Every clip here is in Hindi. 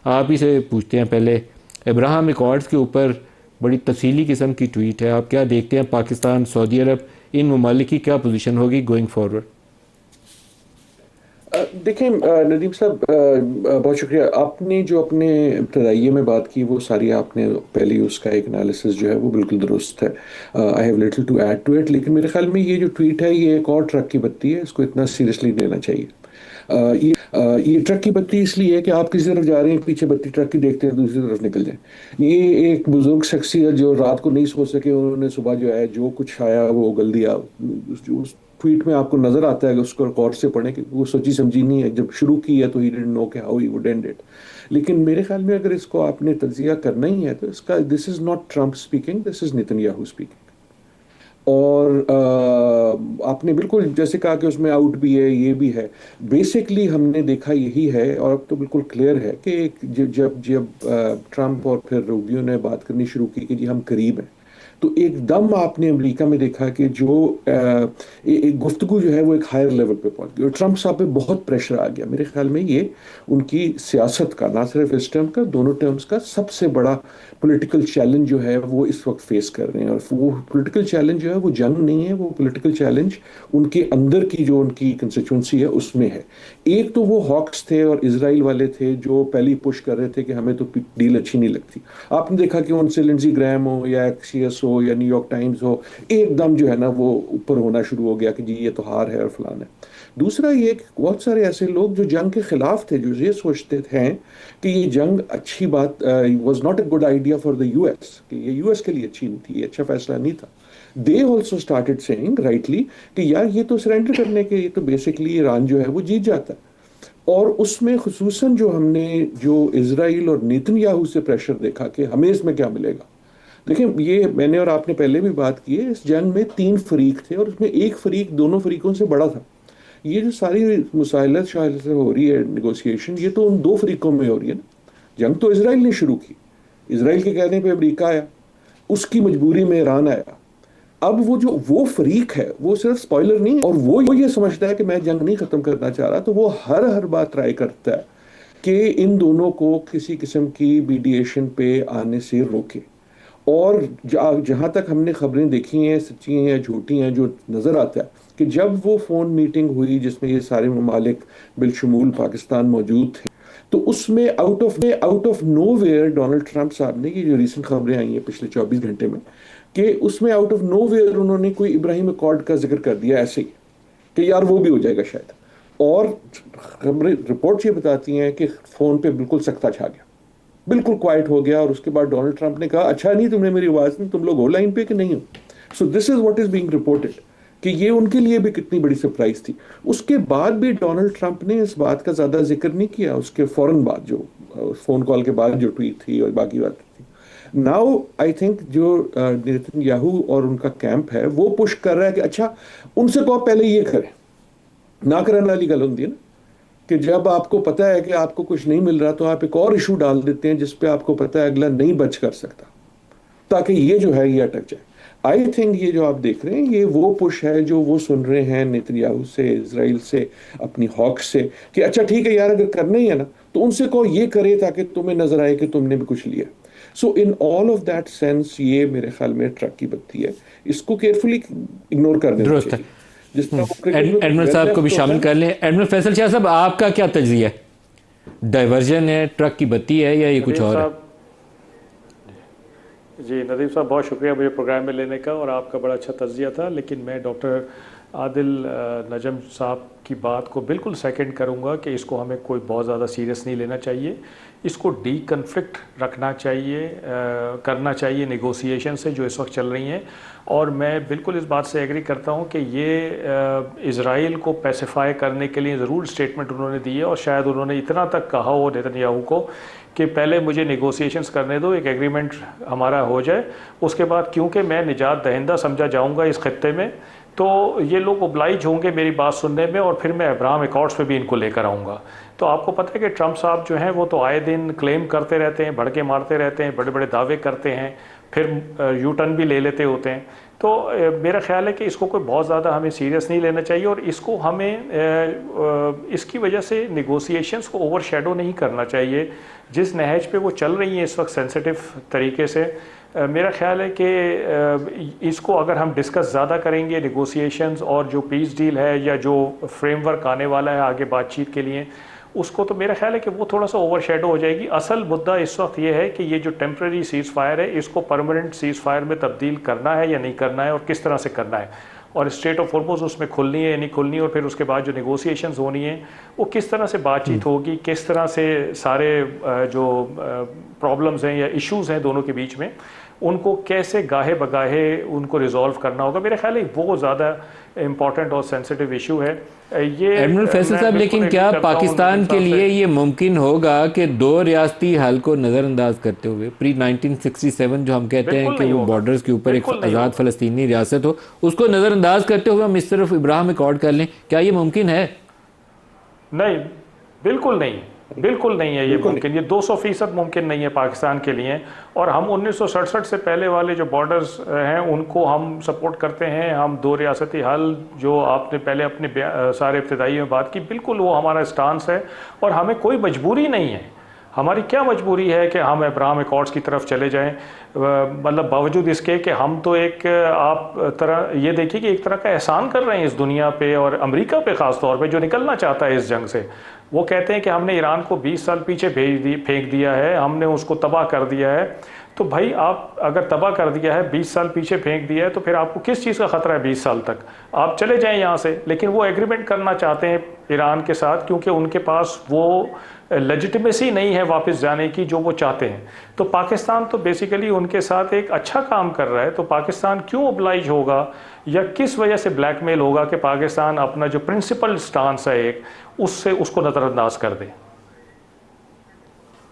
आप ही से पूछते हैं पहले, अब्राहम अकॉर्ड्स के ऊपर बड़ी तफसीली किस्म की ट्वीट है, आप क्या देखते हैं पाकिस्तान, सऊदी अरब, इन ममालिक की क्या पोजीशन होगी गोइंग फॉरवर्ड? देखें नदीम साहब, बहुत शुक्रिया। आपने जो अपने इब्तदाइये में बात की वो सारी आपने पहले ही उसका एक एनालिसिस जो है वो बिल्कुल दुरुस्त है। I have little to add to it, लेकिन मेरे ख्याल में ये जो ट्वीट है ये एक और ट्रक की बत्ती है, इसको इतना सीरियसली लेना चाहिए। ये ट्रक की बत्ती इसलिए है कि आप किसी तरफ जा रहे हैं, पीछे बत्ती ट्रक की देखते हैं, दूसरी तरफ निकल जाए। ये एक बुजुर्ग शख्सियत जो रात को नहीं सो सके, उन्होंने सुबह जो है जो कुछ आया वो उगल दिया। उस ट्वीट में आपको नजर आता है कि उसको गौर से पढ़ें कि वो सोची समझी नहीं है, जब शुरू की है तो ही डिडंट नो कि how he would and it. लेकिन मेरे ख्याल में अगर इसको आपने तज्जिया करना ही है तो इसका this is not Trump speaking, this is Netanyahu speaking. और आपने बिल्कुल जैसे कहा कि उसमें आउट भी है, ये भी है। बेसिकली हमने देखा यही है, और अब तो बिल्कुल क्लियर है कि जब जब ट्रम्प और फिर रूबियो ने बात करनी शुरू की कि जी हम करीब हैं, तो एकदम आपने अमेरिका में देखा कि जो एक गुफ्तगू जो है वो एक हायर लेवल पे पहुंच गई, और ट्रम्प साहब पे बहुत प्रेशर आ गया। मेरे ख्याल में ये उनकी सियासत का, ना सिर्फ इस टर्म का, दोनों टर्म्स का सबसे बड़ा पॉलिटिकल चैलेंज जो है वो इस वक्त फेस कर रहे हैं। और वो पॉलिटिकल चैलेंज जो है वो जंग नहीं है, वो पॉलिटिकल चैलेंज उनके अंदर की जो उनकी कंस्टिट्यूंसी है उसमें है। एक तो वो हॉक्स थे और इसराइल वाले थे जो पहले पुश कर रहे थे कि हमें तो डील अच्छी नहीं लगती। आपने देखा कि उनसे लिंडजी ग्रैम हो या एक्सियस हो या न्यूयॉर्क टाइम्स हो, एकदम जो है ना वो ऊपर होना शुरू हो गया कि जी ये तो हार है और फलान है। दूसरा ये कि बहुत सारे ऐसे लोग जो जंग के खिलाफ थे, जो ये सोचते थे कि ये जंग अच्छी बात, was not a good idea for the US, कि ये यूएस के लिए अच्छी नहीं थी, ये अच्छा फैसला नहीं था। They also started saying rightly कि यार ये तो सरेंडर करने के, ये तो बेसिकली ईरान जो है वो जीत जाता है। और उसमें खुसूसन जो हमने जो इसराइल और नेतन्याहू से प्रेशर देखा कि हमें इसमें क्या मिलेगा। देखिए, ये मैंने और आपने पहले भी बात की है, इस जंग में तीन फरीक थे और उसमें एक फरीक दोनों फरीकों से बड़ा था। ये जो सारी मुसाइलत शायद से हो रही है, नेगोशिएशन, ये तो उन दो फरीकों में हो रही है ना। जंग तो इसराइल ने शुरू की, इसराइल के कहने पे अमेरिका आया, उसकी मजबूरी में ईरान आया। अब वो जो वो फरीक है वो सिर्फ स्पॉइलर नहीं है, और वो ये समझता है कि मैं जंग नहीं खत्म करना चाह रहा, तो वो हर हर बात ट्राई करता है कि इन दोनों को किसी किस्म की मीडिएशन पे आने से रोके। और जहां तक हमने खबरें देखी हैं, सच्ची हैं या झूठी हैं, जो नजर आता है कि जब वो फोन मीटिंग हुई जिसमें ये सारे ममालिक बिलशमूल पाकिस्तान मौजूद थे, तो उसमें out of nowhere Donald Trump साहब ने, ये जो रिसेंट खबरें आई हैं पिछले 24 घंटे में, कि उसमें आउट ऑफ नोवेयर उन्होंने कोई इब्राहिम अकॉर्ड का जिक्र कर दिया ऐसे ही कि यार वो भी हो जाएगा शायद। और खबरें, रिपोर्ट्स ये बताती हैं कि फोन पे बिल्कुल सख्ता छा गया, बिल्कुल क्वाइट हो गया। और उसके बाद डोनाल्ड ट्रंप ने कहा अच्छा नहीं तुमने मेरी आवाज नहीं, तुम लोग हो लाइन पे कि नहीं हो। So this is what is being reported, कि ये उनके लिए भी कितनी बड़ी सरप्राइज थी। उसके बाद भी डोनाल्ड ट्रंप ने इस बात का ज्यादा जिक्र नहीं किया, उसके फौरन बाद जो फोन कॉल के बाद जो ट्वीट थी और बाकी बात थी। नाउ आई थिंक जो नेतन्याहू और उनका कैंप है वो पुश कर रहा है कि अच्छा उनसे कहो पहले ये करें। ना करने वाली गल होती है ना, कि जब आपको पता है कि आपको कुछ नहीं मिल रहा तो आप एक और इशू डाल देते हैं जिसपे आपको पता है अगला नहीं बच कर सकता, ताकि ये जो है ये अटक जाए। आई थिंक ये जो आप देख रहे हैं ये वो पुश है जो वो सुन रहे हैं नेतन्याहू से, इसराइल से, अपनी हॉक से, कि अच्छा ठीक है यार अगर करना ही है ना तो उनसे कहो ये करे ताकि तुम्हें नजर आए कि तुमने भी कुछ लिया। So in all of that sense ये मेरे ख्याल में ट्रक की बत्ती है, इसको केयरफुली इग्नोर कर देना दुरुस्त है। चाहिए। जिस तरह वो क्रिकेट में एडमिरल वेल साहब को भी लेफ्ट होता शामिल है कर ना। लें। एडमिरल फैसल शाह साहब, आपका क्या तजजिया है? डाइवर्जन है, ट्रक की बत्ती है, या ये कुछ नदीम और है? साहब, जी नदीम साहब बहुत शुक्रिया मुझे प्रोग्राम में लेने का, और आपका बड़ा अच्छा तज्जिया था। लेकिन मैं डॉक्टर आदिल नजम साहब की बात को बिल्कुल सेकंड करूंगा कि इसको हमें कोई बहुत ज़्यादा सीरियस नहीं लेना चाहिए, इसको डी कन्फ्लिक्ट रखना चाहिए, करना चाहिए नेगोशिएशन से जो इस वक्त चल रही हैं। और मैं बिल्कुल इस बात से एग्री करता हूं कि ये इज़राइल को पैसिफाई करने के लिए ज़रूर स्टेटमेंट उन्होंने दी है, और शायद उन्होंने इतना तक कहा हो नेतन्याहू को कि पहले मुझे नेगोशिएशंस करने दो, एक एग्रीमेंट हमारा हो जाए, उसके बाद क्योंकि मैं निजात दहिंदा समझा जाऊंगा इस खत्ते में, तो ये लोग ओब्लाइज होंगे मेरी बात सुनने में, और फिर मैं अब्राहम अकॉर्ड्स पे भी इनको लेकर आऊँगा। तो आपको पता है कि ट्रंप साहब जो हैं वो तो आए दिन क्लेम करते रहते हैं, भड़के मारते रहते हैं, बड़े बड़े दावे करते हैं, फिर यू टर्न भी ले लेते होते हैं। तो मेरा ख्याल है कि इसको कोई बहुत ज़्यादा हमें सीरियस नहीं लेना चाहिए, और इसको हमें इसकी वजह से निगोशिएशंस को ओवरशैडो नहीं करना चाहिए। जिस नहज पे वो चल रही हैं इस वक्त सेंसिटिव तरीके से, मेरा ख्याल है कि इसको अगर हम डिस्कस ज़्यादा करेंगे निगोशिएशंस और जो पीस डील है या जो फ्रेमवर्क आने वाला है आगे बातचीत के लिए, उसको तो मेरा ख्याल है कि वो थोड़ा सा ओवरशैडो हो जाएगी। असल मुद्दा इस वक्त ये है कि ये जो टेम्प्रेरी सीज़ फायर है इसको परमानेंट सीज़ फायर में तब्दील करना है या नहीं करना है, और किस तरह से करना है, और स्ट्रेट ऑफ हॉर्मुज़ उसमें खुलनी है या नहीं खुलनी है, और फिर उसके बाद जो नेगोशिएशंस होनी है वो किस तरह से बातचीत होगी, किस तरह से सारे जो प्रॉब्लम्स हैं या इश्यूज़ हैं दोनों के बीच में उनको कैसे गाहे बगाहे उनको रिजॉल्व करना होगा। मेरा ख्याल है वो ज़्यादा इम्पॉर्टेंट और सेंसिटिव इशू है ये। एडमिरल फैसल साहब, लेकिन क्या पाकिस्तान के लिए ये मुमकिन होगा कि दो रियासती हल को नज़रअंदाज करते हुए प्री 1967 जो हम कहते हैं कि वो बॉर्डर्स के ऊपर एक आज़ाद फ़लस्तीनी रियासत हो, उसको नज़रअंदाज करते हुए हम इस तरफ इब्राहिम अकॉर्ड कर लें, क्या ये मुमकिन है? नहीं, बिल्कुल नहीं, बिल्कुल नहीं है ये मुमकिन। ये 200% मुमकिन नहीं है पाकिस्तान के लिए। और हम 1967 से पहले वाले जो बॉर्डर्स हैं उनको हम सपोर्ट करते हैं। हम दो रियासती हल जो आपने पहले अपने सारे इब्तिदाई में बात की, बिल्कुल वो हमारा स्टांस है, और हमें कोई मजबूरी नहीं है। हमारी क्या मजबूरी है कि हम अब्राहम अकॉर्ड्स की तरफ चले जाएं, मतलब बावजूद इसके कि हम तो एक आप तरह ये देखिए कि एक तरह का एहसान कर रहे हैं इस दुनिया पे और अमेरिका पे ख़ास तौर पे जो निकलना चाहता है इस जंग से। वो कहते हैं कि हमने ईरान को 20 साल पीछे फेंक दिया है, हमने उसको तबाह कर दिया है। तो भाई आप अगर तबाह कर दिया है, 20 साल पीछे फेंक दिया है, तो फिर आपको किस चीज़ का ख़तरा है 20 साल तक? आप चले जाएं यहाँ से। लेकिन वो एग्रीमेंट करना चाहते हैं ईरान के साथ क्योंकि उनके पास वो लेजिटिमेसी नहीं है वापस जाने की जो वो चाहते हैं। तो पाकिस्तान तो बेसिकली उनके साथ एक अच्छा काम कर रहा है, तो पाकिस्तान क्यों ओब्लाइज होगा या किस वजह से ब्लैकमेल होगा कि पाकिस्तान अपना जो प्रिंसिपल स्टांस है एक उससे उसको नज़रअंदाज कर दे।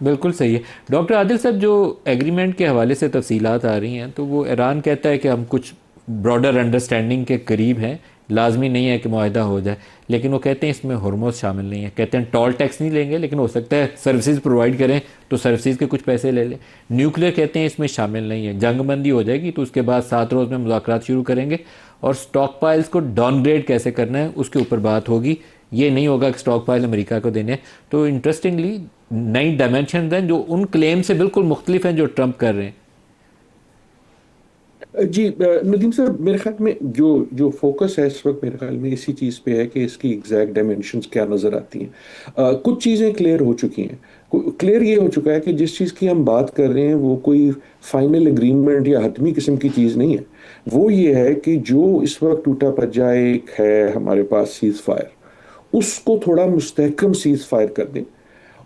बिल्कुल सही है। डॉक्टर आदिल साहब, जो एग्रीमेंट के हवाले से तफसीलात आ रही हैं तो वो ईरान कहता है कि हम कुछ ब्रॉडर अंडरस्टैंडिंग के करीब हैं, लाजमी नहीं है कि मुआहदा हो जाए, लेकिन वो कहते हैं इसमें हॉर्मोज शामिल नहीं है। कहते हैं टोल टैक्स नहीं लेंगे, लेकिन हो सकता है सर्विसेज प्रोवाइड करें तो सर्विसेज के कुछ पैसे ले लें। न्यूक्लियर कहते हैं इसमें शामिल नहीं है। जंगबंदी हो जाएगी तो उसके बाद 7 रोज़ में मुज़ाकरात शुरू करेंगे, और स्टॉक पाइल्स को डाउनग्रेड कैसे करना है उसके ऊपर बात होगी। ये नहीं होगा कि स्टॉक पाइल अमेरिका को देने। तो इंटरेस्टिंगली नई डायमेंशन हैं जो उन क्लेम से बिल्कुल मुख्तलिफ हैं जो ट्रंप कर रहे हैं। जी नदीम साहब, मेरे ख्याल में जो जो फोकस है इस वक्त मेरे ख्याल में इसी चीज़ पे है कि इसकी एग्जैक्ट डायमेंशंस क्या नज़र आती हैं। कुछ चीज़ें क्लियर हो चुकी हैं। क्लियर ये हो चुका है कि जिस चीज़ की हम बात कर रहे हैं वो कोई फाइनल एग्रीमेंट या हतमी किस्म की चीज़ नहीं है। वो ये है कि जो इस वक्त टूटा पज्जा एक है हमारे पास सीज़ फायर, उसको थोड़ा मुस्तहकम सीज़ फायर कर दें,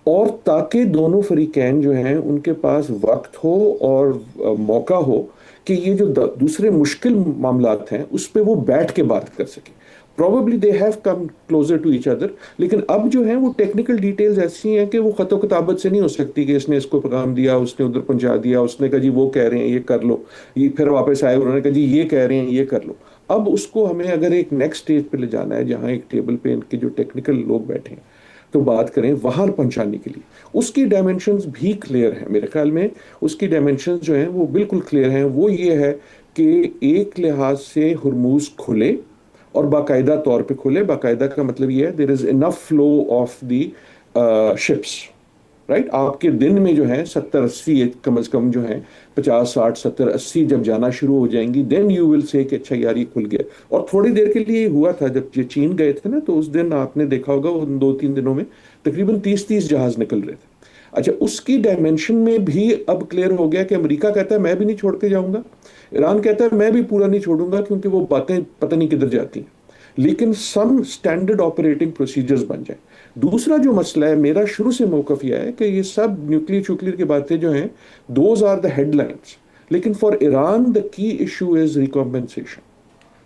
और ताकि दोनों फरीकैन जो हैं उनके पास वक्त हो और मौका हो कि ये जो दूसरे मुश्किल मामलात हैं उस पर वो बैठ के बात कर सकें। Probably they have come closer to each other, लेकिन अब जो है वो टेक्निकल डिटेल्स ऐसी हैं कि वो खतो किताबत से नहीं हो सकती कि इसने इसको पैगाम दिया, उसने उधर पहुंचा दिया, उसने कहा जी वो कह रहे हैं ये कर लो, ये फिर वापस आए उन्होंने कहा जी ये कह रहे हैं ये कर लो। अब उसको हमें अगर एक नेक्स्ट स्टेज पे ले जाना है जहाँ एक टेबल पे इनके जो टेक्निकल लोग बैठे हैं तो बात करें वहां पहुंचाने के लिए, उसकी डायमेंशंस भी क्लियर हैं मेरे ख्याल में। उसकी डायमेंशंस जो हैं वो बिल्कुल क्लियर हैं। वो ये है कि एक लिहाज से हुरमुज खुले और बाकायदा तौर पे खुले। बाकायदा का मतलब ये है there is enough flow of the ships, right. आपके दिन में जो है 70-80 कम से कम जो है 50-60-70-80 जब जाना शुरू हो जाएंगी, देन यू विल से कि अच्छा यार ये खुल गया। और थोड़ी देर के लिए हुआ था जब ये चीन गए थे ना, तो उस दिन आपने देखा होगा उन 2-3 दिनों में तकरीबन 30-30 जहाज निकल रहे थे। अच्छा, उसकी डायमेंशन में भी अब क्लियर हो गया कि अमेरिका कहता है मैं भी नहीं छोड़ के जाऊंगा, ईरान कहता है मैं भी पूरा नहीं छोड़ूंगा, क्योंकि वो बातें पता नहीं किधर जाती हैं, लेकिन सम स्टैंडर्ड ऑपरेटिंग प्रोसीजर्स बन जाए। दूसरा जो मसला है मेरा शुरू से मौकफ यह है कि ये सब न्यूक्लियर की बातें जो हैं दोज आर द हेडलाइंस, लेकिन फॉर ईरान द की इशू इज रिकॉम्पेंसेशन।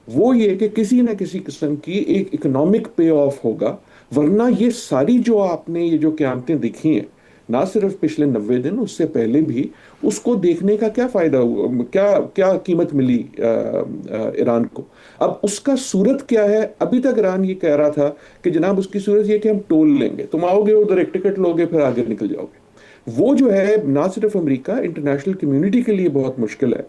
वो ये कि किसी ना किसी किस्म की एक इकोनॉमिक पे ऑफ होगा, वरना ये सारी जो आपने ये जो क़यामतें देखी हैं ना सिर्फ पिछले 90 दिन, उससे पहले भी, उसको देखने का क्या फायदा हुआ, क्या क्या कीमत मिली ईरान को। अब उसका सूरत क्या है? अभी तक ईरान ये कह रहा था कि जनाब उसकी सूरत ये कि हम टोल लेंगे, तुम आओगे उधर एक टिकट लोगे फिर आगे निकल जाओगे। वो जो है ना सिर्फ अमेरिका, इंटरनेशनल कम्युनिटी के लिए बहुत मुश्किल है,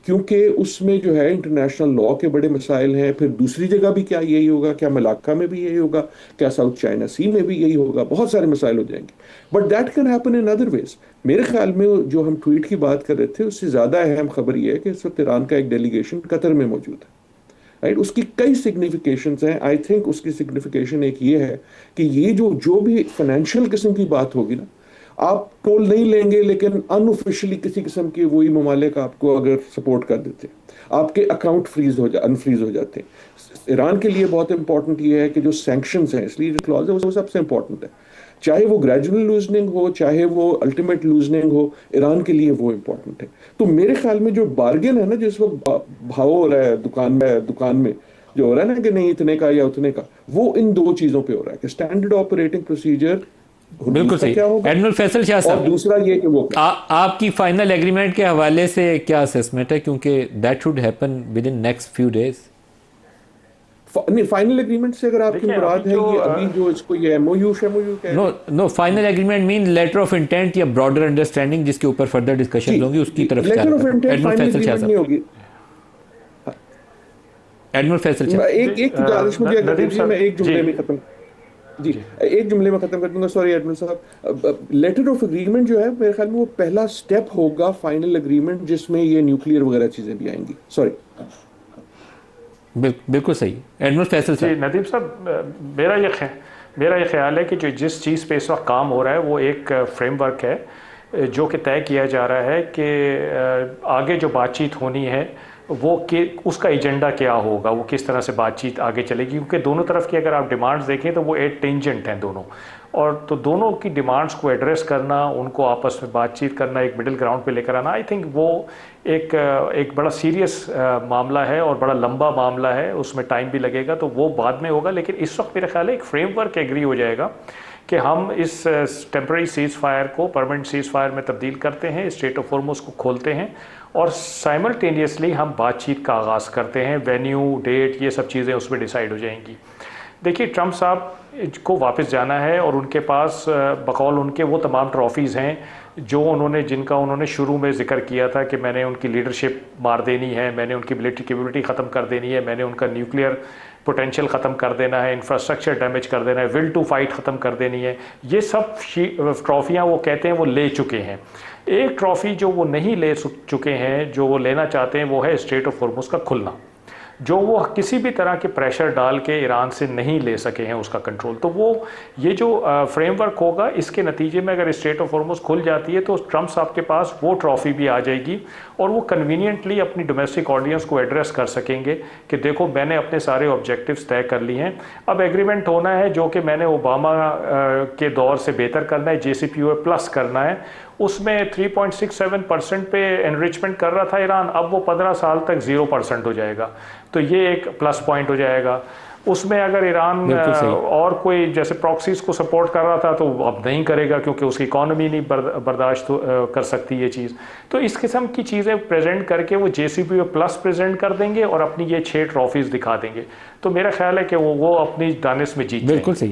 क्योंकि उसमें जो है इंटरनेशनल लॉ के बड़े मसाइल हैं। फिर दूसरी जगह भी क्या यही होगा, क्या मलाक्का में भी यही होगा, क्या साउथ चाइना सी में भी यही होगा, बहुत सारे मसाइल हो जाएंगे। But that can happen in other ways. मेरे ख्याल में जो हम ट्वीट की बात कर रहे थे, उससे ज़्यादा अहम खबर यह है कि इस वक्त ईरान का एक डेलीगेशन कतर में मौजूद है, राइट। उसकी कई सिग्निफिकेशंस हैं। आई थिंक उसकी सिग्निफिकेशन एक ये है कि ये जो जो भी फाइनेंशियल किस्म की बात होगी ना, आप टोल नहीं लेंगे, लेकिन अनऑफिशियली किसी किस्म के वही ममालिक आपको अगर सपोर्ट कर देते हैं, आपके अकाउंट अनफ्रीज हो जाते हैं। ईरान के लिए बहुत इंपॉर्टेंट ये है कि जो सैंक्शंस हैं, इसलिए जो क्लॉज है वो सबसे इंपॉर्टेंट है। चाहे वो ग्रेजुअल लूजनिंग हो, चाहे वो अल्टीमेट लूजनिंग हो, ईरान के लिए वो इंपॉर्टेंट है। तो मेरे ख्याल में जो बार्गेन है ना, जिस वक्त भाव हो रहा है दुकान में जो हो रहा है ना कि नहीं इतने का या उतने का, वो इन दो चीजों पे हो रहा है कि स्टैंडर्ड ऑपरेटिंग प्रोसीजर बिल्कुल सही। क्या होगा, एडमिरल फैसल शाह और साहब, दूसरा ये कि वो आपकी फाइनल एग्रीमेंट के हवाले से क्या असेसमेंट है, क्योंकि that should happen with in next few days. नहीं, फाइनल एग्रीमेंट से अगर आपकी देखिए, मुराद है ये अभी जो इसको ये एमओयू शेमओयू कह रहे नो हैं। No, final agreement mean letter of intent या ब्रॉडर अंडरस्टैंडिंग, जिसके ऊपर फर्दर डिस्कशन होंगी, उसकी तरफ जा लेटर रहा ऑफ था intent admiral final Faisal Shah agreement नहीं साहब। होगी। एडमिरल फैसल शाह, एक एक गुजारिश मुझे अगर नदीम दीजिए, साहब मैं एक जुमले जी में खत्म जी जी एक जुमले में खत्म कर दूंगा। सॉरी एडमिरल साहब, लेटर ऑफ एग्रीमेंट जो है मेरे ख्याल में वो पहला स्टेप होगा फाइनल एग्रीमेंट, जिसमें ये न्यूक्लियर वगैरह चीजें भी आएंगी। सॉरी। बिल्कुल सही। एडमिरल फैसल जी साहब, नदीम साहब, मेरा ये ख्याल है कि जो जिस चीज़ पे इस वक्त काम हो रहा है वो एक फ्रेमवर्क है जो कि तय किया जा रहा है कि आगे जो बातचीत होनी है वो कि उसका एजेंडा क्या होगा, वो किस तरह से बातचीत आगे चलेगी, क्योंकि दोनों तरफ की अगर आप डिमांड्स देखें तो वो एक टेंजेंट हैं दोनों, और तो दोनों की डिमांड्स को एड्रेस करना, उनको आपस में बातचीत करना, एक मिडिल ग्राउंड पे लेकर आना, आई थिंक वो एक बड़ा सीरियस मामला है और बड़ा लंबा मामला है, उसमें टाइम भी लगेगा, तो वो बाद में होगा। लेकिन इस वक्त मेरा ख्याल है एक फ्रेमवर्क एग्री हो जाएगा कि हम इस टेम्पररी सीज फायर को परमानेंट सीज फायर में तब्दील करते हैं, स्ट्रेट ऑफ हॉर्मुज़ को खोलते हैं और साइमल्टेनियसली हम बातचीत का आगाज़ करते हैं। वेन्यू, डेट, ये सब चीज़ें उसमें डिसाइड हो जाएंगी। देखिए, ट्रंप साहब को वापस जाना है और उनके पास बकौल उनके वो तमाम ट्रॉफीज़ हैं जो जिनका उन्होंने शुरू में जिक्र किया था कि मैंने उनकी लीडरशिप मार देनी है, मैंने उनकी मिलिट्री कैपेबिलिटी ख़त्म कर देनी है, मैंने उनका न्यूक्लियर पोटेंशियल ख़त्म कर देना है, इंफ्रास्ट्रक्चर डैमेज कर देना है, विल टू फाइट ख़त्म कर देनी है। ये सब ट्रॉफियाँ वो कहते हैं वो ले चुके हैं। एक ट्रॉफ़ी जो वो नहीं ले चुके हैं, जो वो लेना चाहते हैं, वो है स्ट्रेट ऑफ हॉर्मुज़ का खुलना, जो वो किसी भी तरह के प्रेशर डाल के ईरान से नहीं ले सके हैं उसका कंट्रोल। तो वो ये जो फ्रेमवर्क होगा, इसके नतीजे में अगर स्ट्रेट ऑफ हॉर्मुज़ खुल जाती है तो ट्रंप साहब के पास वो ट्रॉफ़ी भी आ जाएगी और वो कन्वीनियंटली अपनी डोमेस्टिक ऑडियंस को एड्रेस कर सकेंगे कि देखो मैंने अपने सारे ऑब्जेक्टिव्स तय कर लिए हैं, अब एग्रीमेंट होना है जो कि मैंने ओबामा के दौर से बेहतर करना है, JCPOA प्लस करना है। उसमें 3.67% पे एनरिचमेंट कर रहा था ईरान, अब वो 15 साल तक 0% हो जाएगा, तो ये एक प्लस पॉइंट हो जाएगा। उसमें अगर ईरान और कोई जैसे प्रॉक्सीज को सपोर्ट कर रहा था तो अब नहीं करेगा क्योंकि उसकी इकॉनमी नहीं बर्दाश्त कर सकती ये चीज़। तो इस किस्म की चीज़ें प्रेजेंट करके वो JCPOA प्लस प्रेजेंट कर देंगे और अपनी ये 6 ट्रॉफीज़ दिखा देंगे। तो मेरा ख्याल है कि वो अपनी दानिश में जीत जाएंगे। बिल्कुल सही।